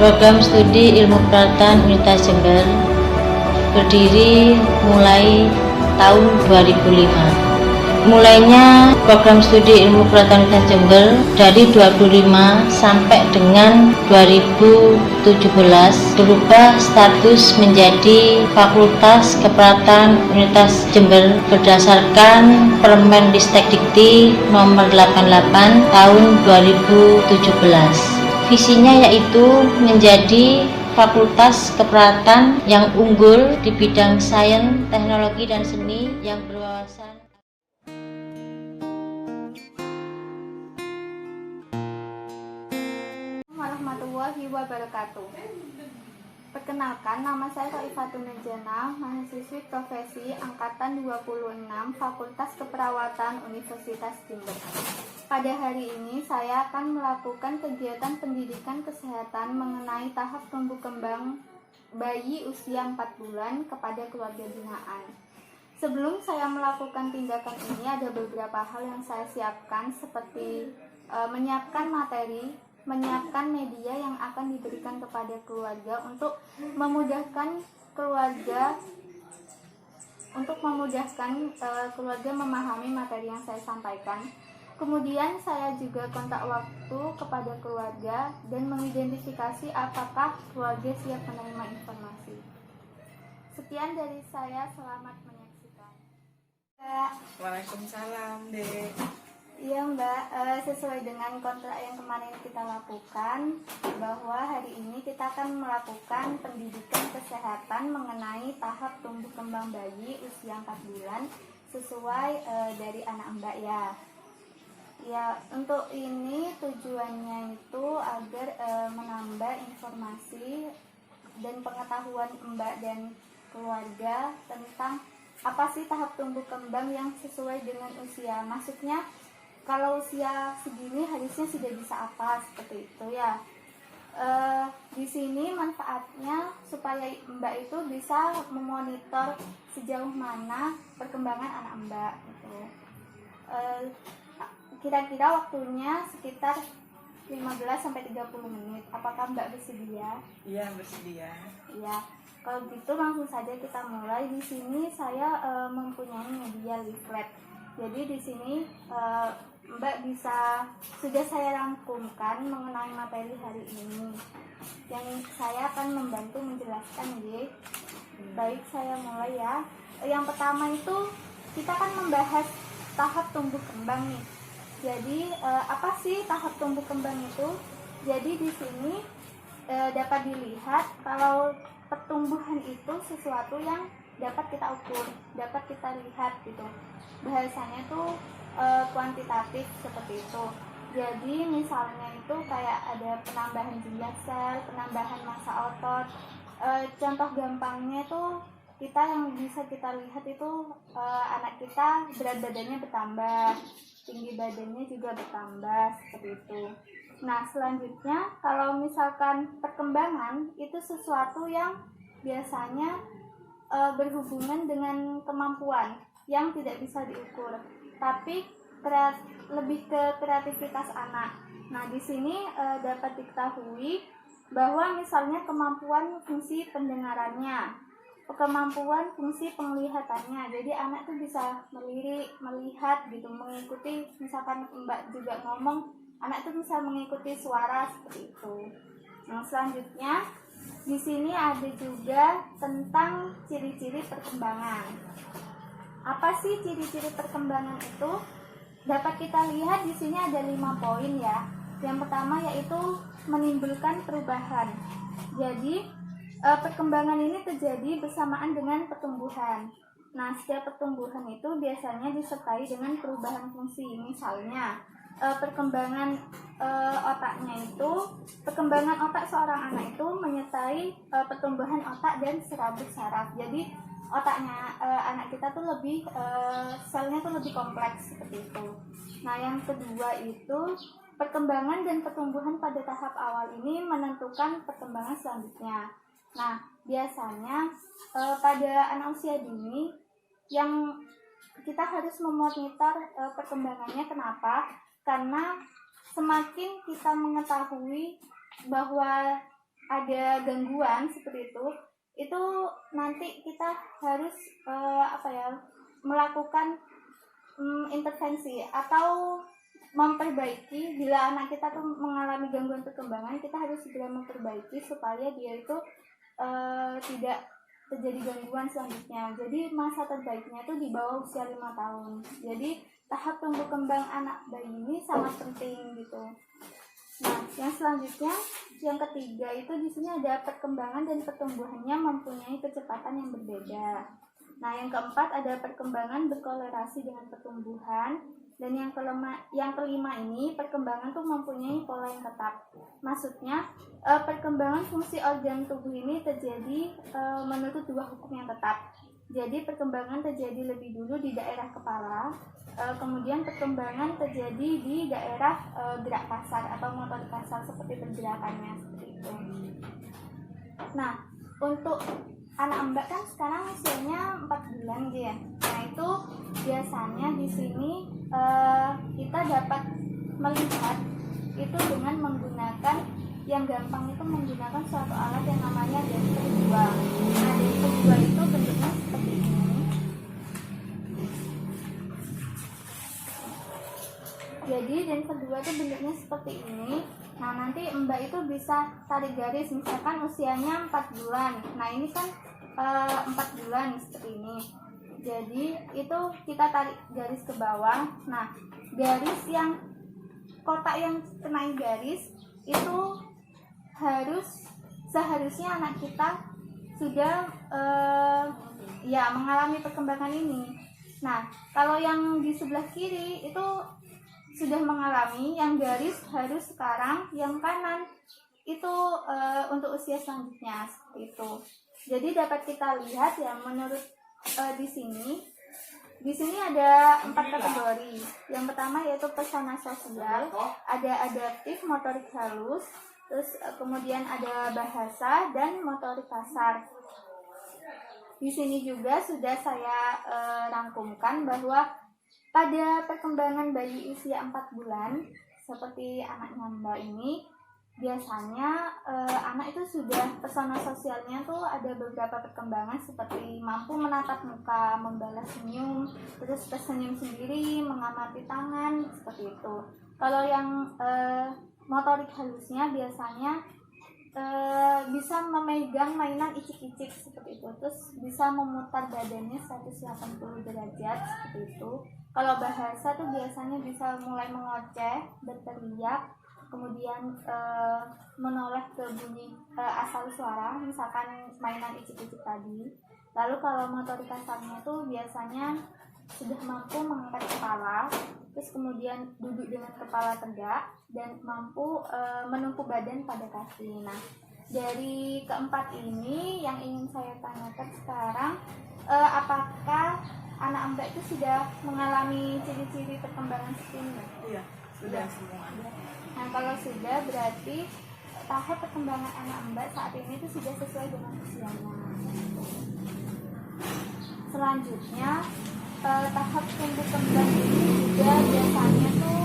Program studi ilmu peralatan Universitas Jember berdiri mulai tahun 2005. Mulainya program studi ilmu peralatan Universitas Jember dari 25 sampai dengan 2017 berubah status menjadi Fakultas Keperalatan Universitas Jember berdasarkan Permendikti nomor 88 tahun 2017. Visinya yaitu menjadi fakultas keperalatan yang unggul di bidang sains, teknologi, dan seni yang berwawasan. Warahmatullahi wabarakatuh. Perkenalkan, nama saya Thaifatun Nurjana, mahasiswi profesi Angkatan 26 Fakultas Keperawatan Universitas Jember. Pada hari ini saya akan melakukan kegiatan pendidikan kesehatan mengenai tahap tumbuh kembang bayi usia 4 bulan kepada keluarga binaan. Sebelum saya melakukan tindakan ini, ada beberapa hal yang saya siapkan seperti menyiapkan materi, menyiapkan media yang akan diberikan kepada keluarga untuk memudahkan keluarga keluarga memahami materi yang saya sampaikan. Kemudian saya juga kontak waktu kepada keluarga dan mengidentifikasi apakah keluarga siap menerima informasi. Sekian dari saya, selamat menyaksikan. Waalaikumsalam, Dek. Iya Mbak, sesuai dengan kontrak yang kemarin kita lakukan, bahwa hari ini kita akan melakukan pendidikan kesehatan mengenai tahap tumbuh kembang bayi usia 4 bulan sesuai dari anak Mbak ya. Ya, untuk ini tujuannya itu agar menambah informasi dan pengetahuan Mbak dan keluarga tentang apa sih tahap tumbuh kembang yang sesuai dengan usia. Maksudnya kalau usia segini harusnya sudah bisa apa, seperti itu ya. Di sini manfaatnya supaya Mbak itu bisa memonitor sejauh mana perkembangan anak Mbak gitu. Kira-kira waktunya sekitar 15-30 menit. Apakah Mbak bersedia? Iya, bersedia. Iya. Kalau gitu langsung saja kita mulai. Di sini saya mempunyai media leaflet. Jadi di sini Mbak sudah saya rangkumkan mengenai materi hari ini. Yang saya akan membantu menjelaskan ya. Baik, saya mulai ya. Yang pertama itu kita akan membahas tahap tumbuh kembang nih. Jadi apa sih tahap tumbuh kembang itu? Jadi di sini dapat dilihat kalau pertumbuhan itu sesuatu yang dapat kita ukur, dapat kita lihat gitu. Bahasanya itu kuantitatif seperti itu. Jadi misalnya itu kayak ada penambahan jumlah sel, penambahan massa otot. Contoh gampangnya itu kita yang bisa kita lihat itu anak kita berat badannya bertambah, tinggi badannya juga bertambah seperti itu. Nah, selanjutnya kalau misalkan perkembangan itu sesuatu yang biasanya berhubungan dengan kemampuan yang tidak bisa diukur, tapi lebih ke kreativitas anak. Nah, di sini dapat diketahui bahwa misalnya kemampuan fungsi pendengarannya, kemampuan fungsi penglihatannya. Jadi anak tuh bisa melirik, melihat gitu, mengikuti. Misalkan Mbak juga ngomong, anak tuh bisa mengikuti suara seperti itu. Nah, selanjutnya di sini ada juga tentang ciri-ciri perkembangan. Apa sih ciri-ciri perkembangan itu? Dapat kita lihat di sini ada 5 poin ya. Yang pertama yaitu menimbulkan perubahan. Jadi perkembangan ini terjadi bersamaan dengan pertumbuhan. Nah, setiap pertumbuhan itu biasanya disertai dengan perubahan fungsi. Misalnya, perkembangan perkembangan otak seorang anak itu menyertai pertumbuhan otak dan serabut saraf. Jadi, otaknya anak kita tuh lebih selnya tuh lebih kompleks seperti itu. Nah, yang kedua itu perkembangan dan pertumbuhan pada tahap awal ini menentukan perkembangan selanjutnya. Nah, biasanya pada anak usia dini yang kita harus memonitor perkembangannya. Kenapa? Karena semakin kita mengetahui bahwa ada gangguan seperti itu nanti kita harus melakukan intervensi atau memperbaiki. Bila anak kita tuh mengalami gangguan perkembangan, kita harus segera memperbaiki supaya dia itu tidak terjadi gangguan selanjutnya. Jadi masa terbaiknya itu di bawah usia 5 tahun. Jadi tahap tumbuh kembang anak bayi ini sangat penting gitu. Nah, yang selanjutnya, yang ketiga itu di sini ada perkembangan dan pertumbuhannya mempunyai kecepatan yang berbeda. Nah, yang keempat ada perkembangan berkolerasi dengan pertumbuhan. Dan yang kelima ini perkembangan tuh mempunyai pola yang tetap. Maksudnya perkembangan fungsi organ tubuh ini terjadi menurut dua hukum yang tetap. Jadi perkembangan terjadi lebih dulu di daerah kepala, kemudian perkembangan terjadi di daerah gerak kasar atau motorik kasar seperti pergerakannya seperti itu. Nah, untuk anak mbak kan sekarang usianya 4 bulan gitu ya. Nah, itu biasanya di sini kita dapat melihat itu dengan menggunakan yang gampang itu menggunakan suatu alat yang namanya density 2. Nah, density 2 itu bentuknya seperti ini. Jadi density 2 itu bentuknya seperti ini. Nah, nanti mbak itu bisa tarik garis, misalkan usianya 4 bulan. Nah, ini kan 4 bulan seperti ini. Jadi itu kita tarik garis ke bawah. Nah, garis yang kotak yang kena garis itu seharusnya anak kita sudah mengalami perkembangan ini. Nah, kalau yang di sebelah kiri itu sudah mengalami, yang garis harus sekarang, yang kanan itu untuk usia selanjutnya seperti itu. Jadi dapat kita lihat ya, menurut di sini ada 4 kategori. Yang pertama yaitu pesona sosial, ada adaptif, motorik halus, terus kemudian ada bahasa dan motorik kasar. Di sini juga sudah saya rangkumkan bahwa pada perkembangan bayi usia 4 bulan seperti anaknya Mbak ini, biasanya anak itu sudah pesona sosialnya tuh ada beberapa perkembangan seperti mampu menatap muka, membalas senyum, terus tersenyum sendiri, mengamati tangan, seperti itu. Kalau yang motorik halusnya biasanya bisa memegang mainan icik-icik seperti itu, terus bisa memutar badannya 180 derajat seperti itu. Kalau bahasa tuh biasanya bisa mulai mengoceh, berteriak, kemudian menoleh ke bunyi asal suara, misalkan mainan icik-icik tadi. Lalu kalau motorik kasarnya tuh biasanya sudah mampu mengangkat kepala, terus kemudian duduk dengan kepala tegak dan mampu menumpu badan pada kaki. Nah, dari keempat ini yang ingin saya tanyakan sekarang, apakah anak Mbak itu sudah mengalami ciri-ciri perkembangan seperti ini? Iya, sudah semua. Nah, kalau sudah berarti tahap perkembangan anak Mbak saat ini itu sudah sesuai dengan usianya. Selanjutnya tahap tumbuh kembang ini juga biasanya tuh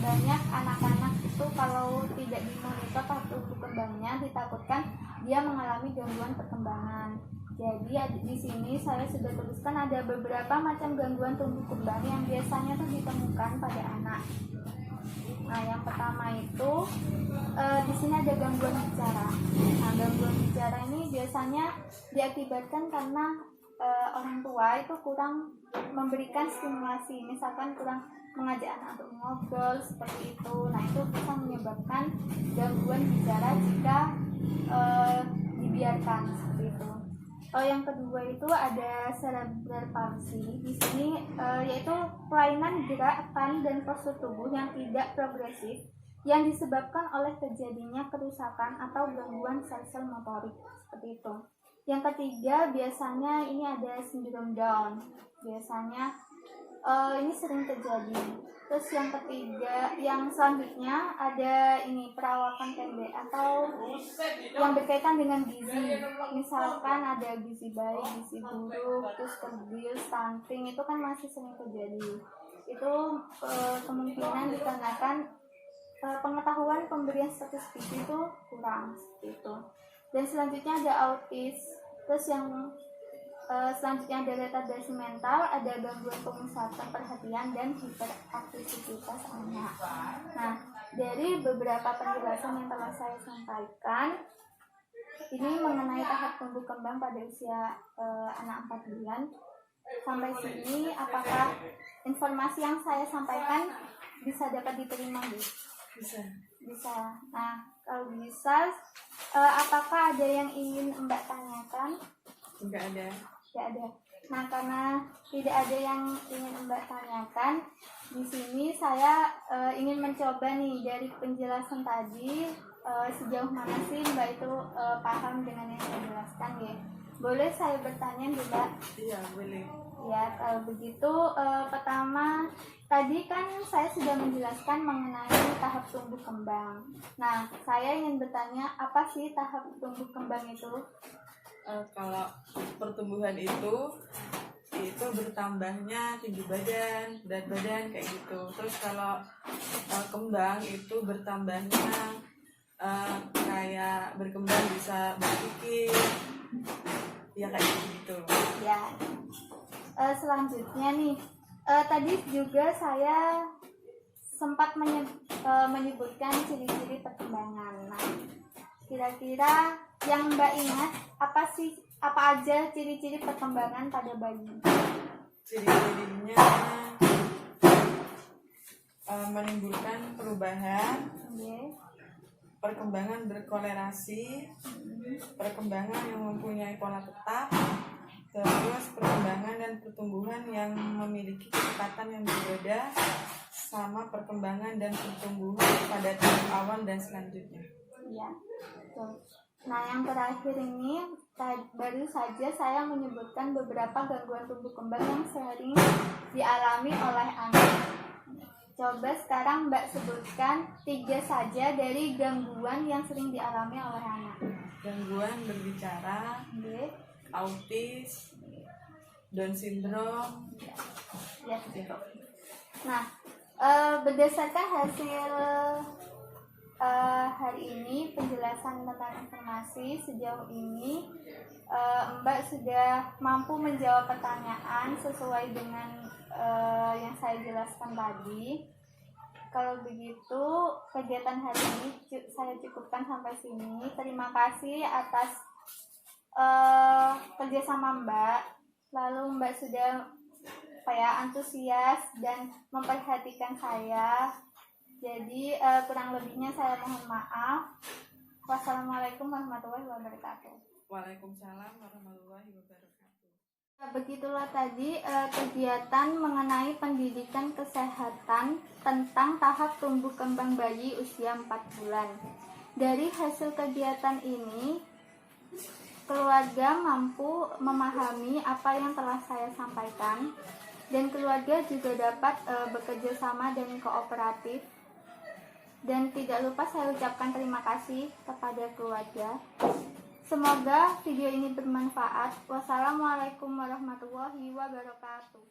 banyak anak-anak itu kalau tidak dimonitor tahap tumbuh kembangnya ditakutkan dia mengalami gangguan perkembangan. Jadi di sini saya sudah tuliskan ada beberapa macam gangguan tumbuh kembang yang biasanya tuh ditemukan pada anak. Nah, yang pertama itu di sini ada gangguan bicara. Nah, gangguan bicara ini biasanya diakibatkan karena orang tua itu kurang memberikan stimulasi, misalkan kurang mengajak anak untuk ngobrol seperti itu. Nah, itu bisa menyebabkan gangguan bicara jika dibiarkan seperti itu. Yang kedua itu ada cerebral palsy. Di sini yaitu kelainan gerakan dan postur tubuh yang tidak progresif yang disebabkan oleh terjadinya kerusakan atau gangguan sel-sel motorik seperti itu. Yang ketiga biasanya ini ada sindrom Down. Biasanya ini sering terjadi. Terus yang ketiga, yang selanjutnya ada ini perawakan pendek atau yang berkaitan dengan gizi. Misalkan ada gizi baik, gizi buruk, terus kerdil, stunting, itu kan masih sering terjadi. Itu kemungkinan dikarenakan pengetahuan pemberian status gizi itu kurang seperti itu. Dan selanjutnya ada autis. Terus yang selanjutnya ada retardasi mental, ada gangguan pemusatan perhatian dan hiperaktivitas anak. Nah, dari beberapa penjelasan yang telah saya sampaikan, ini mengenai tahap tumbuh kembang pada usia anak 4 bulan. Sampai sini, apakah informasi yang saya sampaikan bisa dapat diterima, Bu? Bisa. Nah, kalau bisa, apakah ada yang ingin Mbak tanyakan? Enggak ada. Nah, karena tidak ada yang ingin Mbak tanyakan, di sini saya ingin mencoba nih dari penjelasan tadi sejauh mana sih Mbak itu paham dengan yang saya jelaskan ya. Boleh saya bertanya Mbak? Iya, boleh. Ya, kalau begitu pertama tadi kan saya sudah menjelaskan mengenai tahap tumbuh kembang. Nah, saya ingin bertanya apa sih tahap tumbuh kembang itu? Kalau pertumbuhan itu bertambahnya tinggi badan, berat badan kayak gitu. Terus kalau kembang itu bertambahnya kayak berkembang bisa berpikir, ya kayak gitu. Ya. Selanjutnya nih, tadi juga saya sempat menyebutkan ciri-ciri perkembangan. Nah, kira-kira yang Mbak ingat apa aja ciri-ciri perkembangan pada bayi? Ciri-cirinya menimbulkan perubahan, perkembangan berkolerasi, perkembangan yang mempunyai pola tetap, terus perkembangan dan pertumbuhan yang memiliki kecepatan yang berbeda, sama perkembangan dan pertumbuhan pada tahap awal dan selanjutnya. Ya, betul. Nah, yang terakhir ini baru saja saya menyebutkan beberapa gangguan tumbuh kembang yang sering dialami oleh anak. Coba sekarang Mbak sebutkan 3 saja dari gangguan yang sering dialami oleh anak. Gangguan berbicara, autis, Down syndrome. Ya, betul. Nah, berdasarkan hasil hari ini penjelasan tentang informasi sejauh ini, Mbak sudah mampu menjawab pertanyaan sesuai dengan yang saya jelaskan tadi. Kalau begitu kegiatan hari ini saya cukupkan sampai sini. Terima kasih atas kerjasama Mbak. Lalu Mbak sudah antusias dan memperhatikan saya. Jadi kurang lebihnya saya mohon maaf. Wassalamualaikum warahmatullahi wabarakatuh. Waalaikumsalam warahmatullahi wabarakatuh. Begitulah tadi kegiatan mengenai pendidikan kesehatan tentang tahap tumbuh kembang bayi usia 4 bulan. Dari hasil kegiatan ini, keluarga mampu memahami apa yang telah saya sampaikan, dan keluarga juga dapat bekerja sama dan kooperatif. Dan tidak lupa saya ucapkan terima kasih kepada keluarga. Semoga video ini bermanfaat. Wassalamualaikum warahmatullahi wabarakatuh.